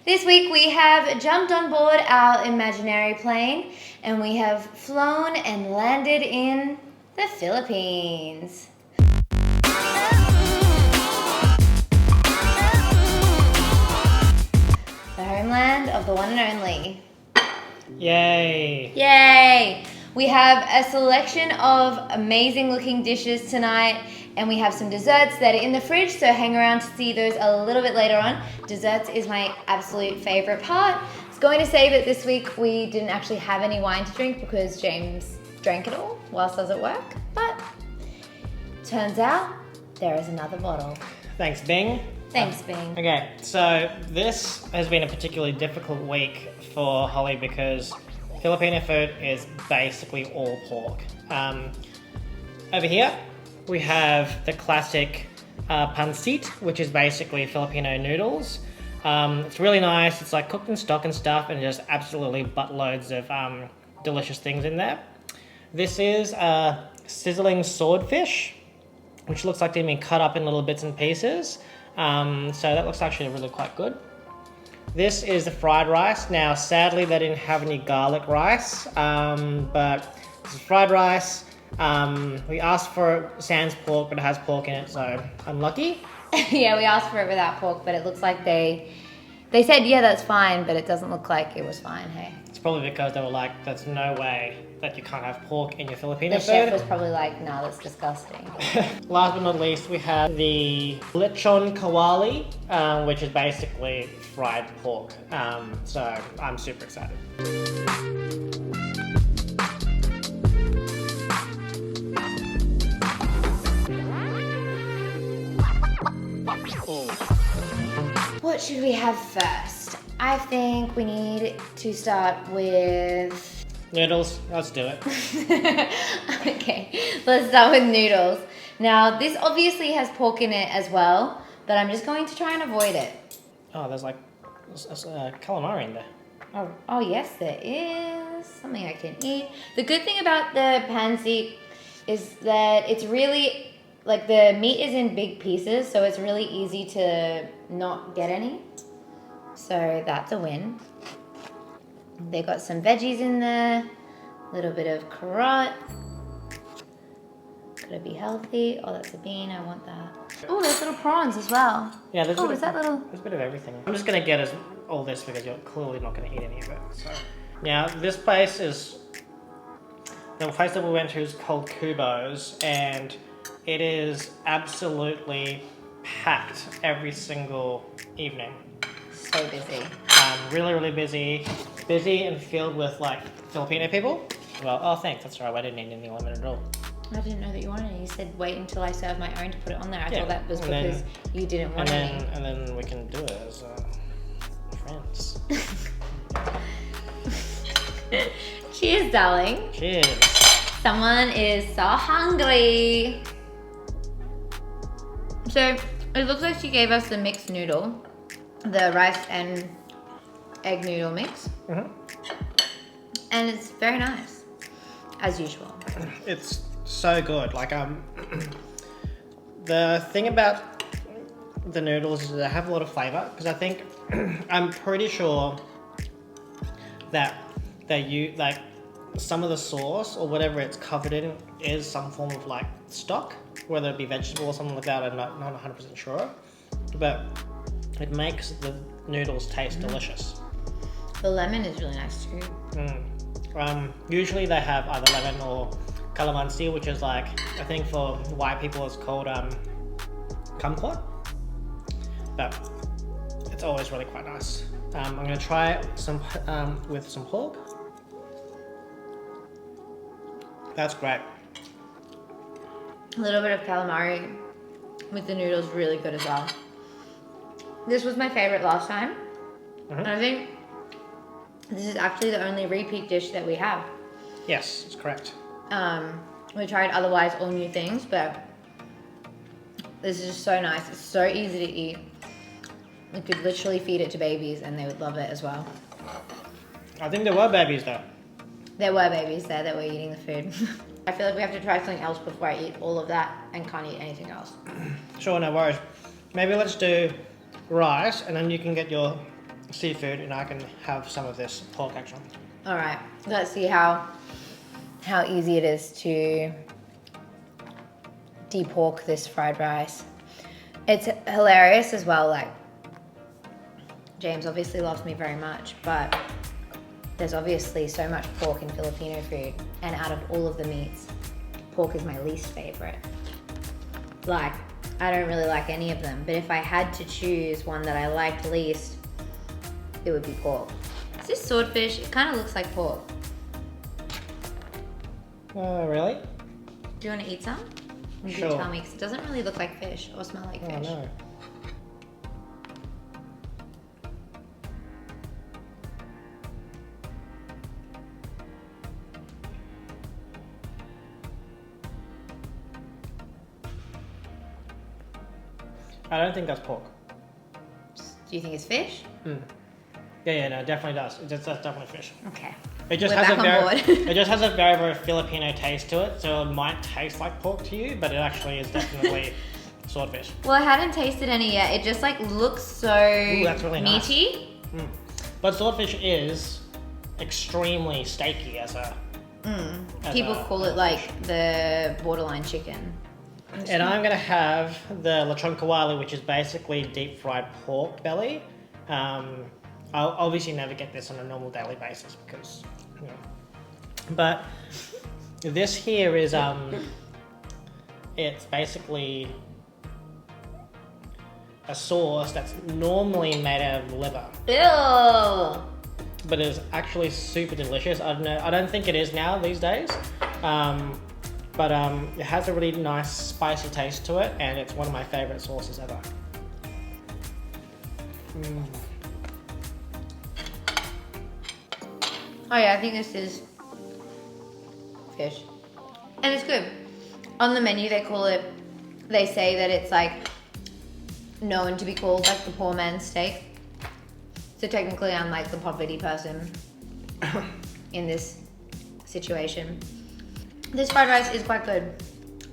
This week we have jumped on board our imaginary plane and we have flown and landed in the Philippines. The homeland of the one and only. Yay! Yay! We have a selection of amazing looking dishes tonight, and we have some desserts that are in the fridge, so hang around to see those a little bit later on. Desserts is my absolute favorite part. I was going to say that this week we didn't actually have any wine to drink because James drank it all whilst I was at work, but turns out there is another bottle. Thanks, Bing. Thanks, Bing. Okay, so this has been a particularly difficult week for Holly because Filipino food is basically all pork. Over here, we have the classic pancit, which is basically Filipino noodles. It's really nice. It's like cooked in stock and stuff, and just absolutely buttloads of delicious things in there. This is sizzling swordfish, which looks like they've been cut up in little bits and pieces. So that looks actually really quite good. This is the fried rice. Now, sadly, they didn't have any garlic rice, but this is fried rice. We asked for sans pork, but it has pork in it, so unlucky. Yeah, we asked for it without pork, but it looks like they said, yeah, that's fine, but it doesn't look like it was fine, hey? It's probably because they were like, there's no way that you can't have pork in your Filipino The food. chef was probably like, no, that's disgusting. Last but not least, we have the lechon kawali, which is basically fried pork. So I'm super excited. What should we have first? I think we need to start with... Noodles, let's do it. Okay, let's start with noodles. Now, this obviously has pork in it as well, but I'm just going to try and avoid it. Oh, there's like calamari in there. Oh yes, there is something I can eat. The good thing about the pancit is that it's really, like, the meat is in big pieces, so it's really easy to not get any. So that's a win. They got some veggies in there, a little bit of carrot. Gotta be healthy. Oh, that's a bean, I want that. Oh, there's little prawns as well. Yeah, there's there's a bit of everything. I'm just gonna get all this because you're clearly not gonna eat any of it. So now this place is the place that we went to is called Kubo's, and it is absolutely packed every single evening. So busy. Really, really busy. Busy and filled with like Filipino people. Well, oh thanks, that's right, I didn't need any lemon at all. I didn't know that you wanted it. You said wait until I serve my own to put it on there. I Yeah, thought that was and because you didn't want any. And then we can do it as friends. Cheers, darling. Cheers. Someone is so hungry. So it looks like she gave us the mixed noodle, the rice and egg noodle mix, and it's very nice, as usual. It's so good. Like the thing about the noodles is they have a lot of flavor because I think I'm pretty sure that like some of the sauce or whatever it's covered in is some form of like stock, whether it be vegetable or something like that. I'm not 100% sure, but it makes the noodles taste delicious. The lemon is really nice too. Usually they have either lemon or calamansi, which is like, I think for white people it's called kumquat, but it's always really quite nice. I'm going to try some with some pork. That's great. A little bit of calamari with the noodles, really good as well. This was my favorite last time, and I think this is actually the only repeat dish that we have. Yes, that's correct. We tried otherwise all new things, but this is just so nice. It's so easy to eat. You could literally feed it to babies and they would love it as well. I think there were babies though. There were babies there that were eating the food. I feel like we have to try something else before I eat all of that and can't eat anything else. Sure, no worries. Maybe let's do rice and then you can get your seafood, and I can have some of this pork action. All right, let's see how easy it is to de-pork this fried rice. It's hilarious as well. Like, James obviously loves me very much, but there's obviously so much pork in Filipino food, and out of all of the meats, pork is my least favorite. Like, I don't really like any of them, but if I had to choose one that I liked least, it would be pork. Is this swordfish? It kind of looks like pork. Really? Do you want to eat some? You Sure. can tell me, because it doesn't really look like fish or smell like fish. No. I don't think that's pork. Do you think it's fish? Yeah, no, it definitely does. That's definitely fish. Okay. It just We're has back a on very, board. it just has a very, very Filipino taste to it. So it might taste like pork to you, but it actually is definitely swordfish. Well, I haven't tasted any yet. It just like looks so that's really nice. meaty. But swordfish is extremely steaky as a. People call it like the borderline chicken. And I'm gonna have the lechon kawali, which is basically deep fried pork belly. I'll obviously never get this on a normal daily basis because, you know. But this here is it's basically a sauce that's normally made out of liver, Ew. but is actually super delicious. I don't think it is now these days. But it has a really nice spicy taste to it, and it's one of my favorite sauces ever. Oh yeah, I think this is fish. And it's good. On the menu they say that it's like known to be called like the poor man's steak. So technically I'm like the poverty person in this situation. This fried rice is quite good.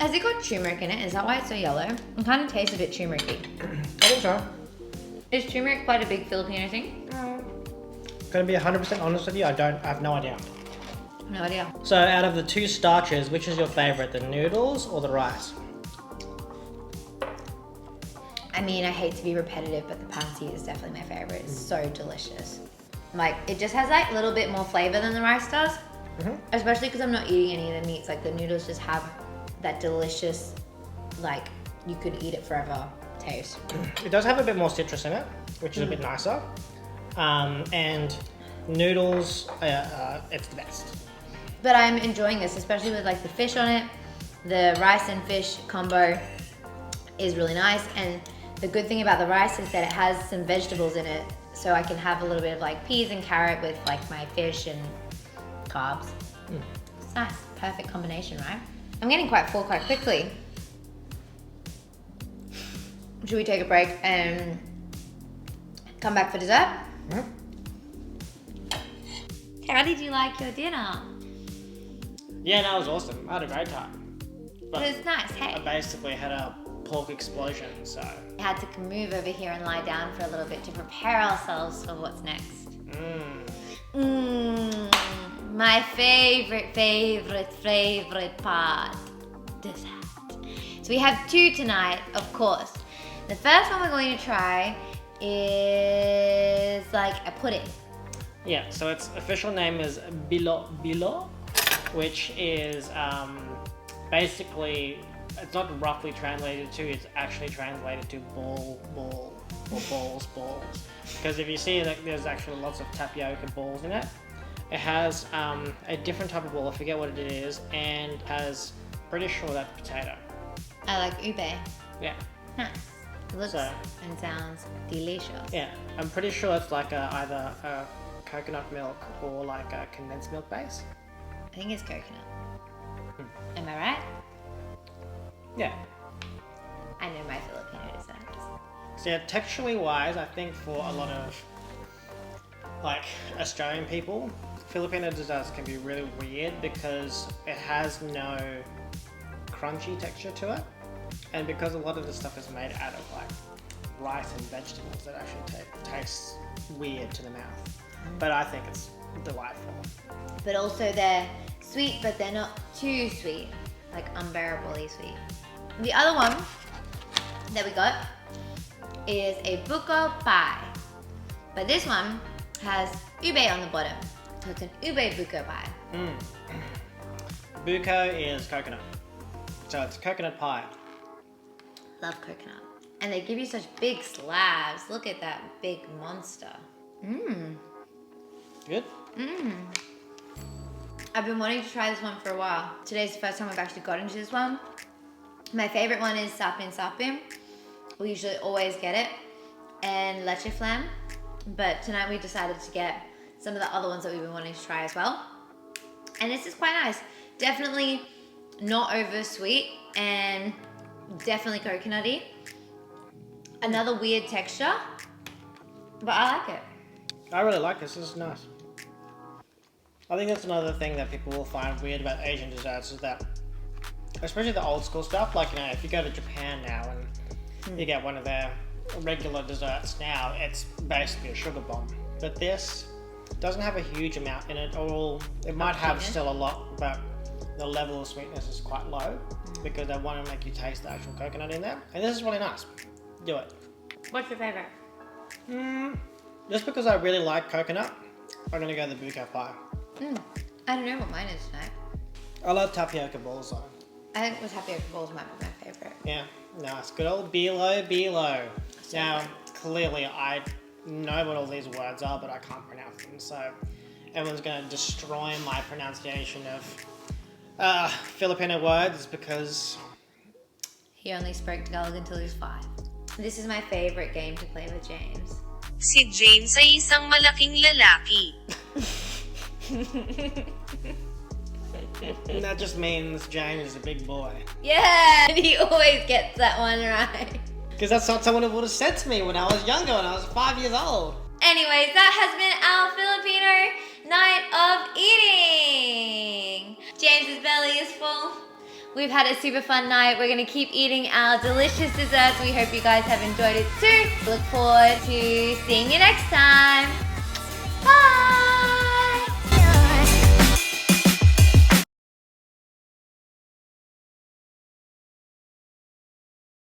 Has it got turmeric in it? Is that why it's so yellow? It kind of tastes a bit turmeric-y. I think so. Is turmeric quite a big Filipino thing? Gonna be 100% honest with you, I have no idea. No idea. So out of the two starches, which is your favorite, the noodles or the rice? I mean, I hate to be repetitive, but the pansy is definitely my favorite. It's so delicious. Like, it just has like a little bit more flavor than the rice does. Especially because I'm not eating any of the meats. Like, the noodles just have that delicious, like, you could eat it forever taste. It does have a bit more citrus in it, which is a bit nicer. And noodles, it's the best. But I'm enjoying this, especially with like the fish on it. The rice and fish combo is really nice. And the good thing about the rice is that it has some vegetables in it. So I can have a little bit of like peas and carrot with like my fish and carbs. It's nice, perfect combination, right? I'm getting quite full quite quickly. Should we take a break and come back for dessert? How did you like your dinner? Yeah, no, it was awesome. I had a great time. But It was nice, hey? I basically had a pork explosion, so. We had to move over here and lie down for a little bit to prepare ourselves for what's next. My favorite part, dessert. So we have two tonight, of course. The first one we're going to try is like a pudding. Yeah, so its official name is bilo bilo, which is basically, it's not roughly translated to, it's actually translated to ball, or balls. Because if you see, like, there's actually lots of tapioca balls in it. It has a different type of ball, I forget what it is, and has, pretty sure that's potato. I like ube. Yeah. Nice. It looks and sounds delicious. Yeah, I'm pretty sure it's like either a coconut milk or like a condensed milk base. I think it's coconut. Am I right? Yeah. I know my Filipino desserts. So yeah, texturally wise, I think for a lot of like Australian people, Filipino desserts can be really weird because it has no crunchy texture to it. And because a lot of the stuff is made out of like rice and vegetables that actually tastes weird to the mouth. But I think it's delightful. But also they're sweet, but they're not too sweet, like unbearably sweet. The other one that we got is a Buko pie. But this one has ube on the bottom. So it's an ube Buko pie. Buko is coconut. So it's coconut pie. Love coconut. And they give you such big slabs. Look at that big monster. Good? I've been wanting to try this one for a while. Today's the first time I've actually got into this one. My favorite one is sapin. We usually always get it. And leche flan. But tonight we decided to get some of the other ones that we've been wanting to try as well. And this is quite nice. Definitely not over sweet and definitely coconutty. Another weird texture, but I like it. I really like this. This is nice. I think that's another thing that people will find weird about Asian desserts is that, especially the old school stuff, like, you know, if you go to Japan now and you get one of their regular desserts now, it's basically a sugar bomb. But this doesn't have a huge amount in it, or it might have still a lot, but the level of sweetness is quite low because they want to make you taste the actual coconut in there. And this is really nice. Do it. What's your favorite? Just because I really like coconut, I'm going to go the Buko pie. I don't know what mine is tonight. I love tapioca balls though. I think the tapioca balls might be my favorite. Yeah, nice. Good old Bilo. So Now, good. clearly I know what all these words are, but I can't pronounce them. So everyone's going to destroy my pronunciation of Filipino words because He only spoke Tagalog until he was 5. This is my favorite game to play with James. Si James ay isang malaking lalaki. that just means James is a big boy. Yeah, and he always gets that one right. Because that's what someone would have said to me when I was younger, when I was 5 years old. Anyways, that has been our Filipino night of eating. James's belly is full. We've had a super fun night. We're gonna keep eating our delicious desserts. We hope you guys have enjoyed it too. Look forward to seeing you next time.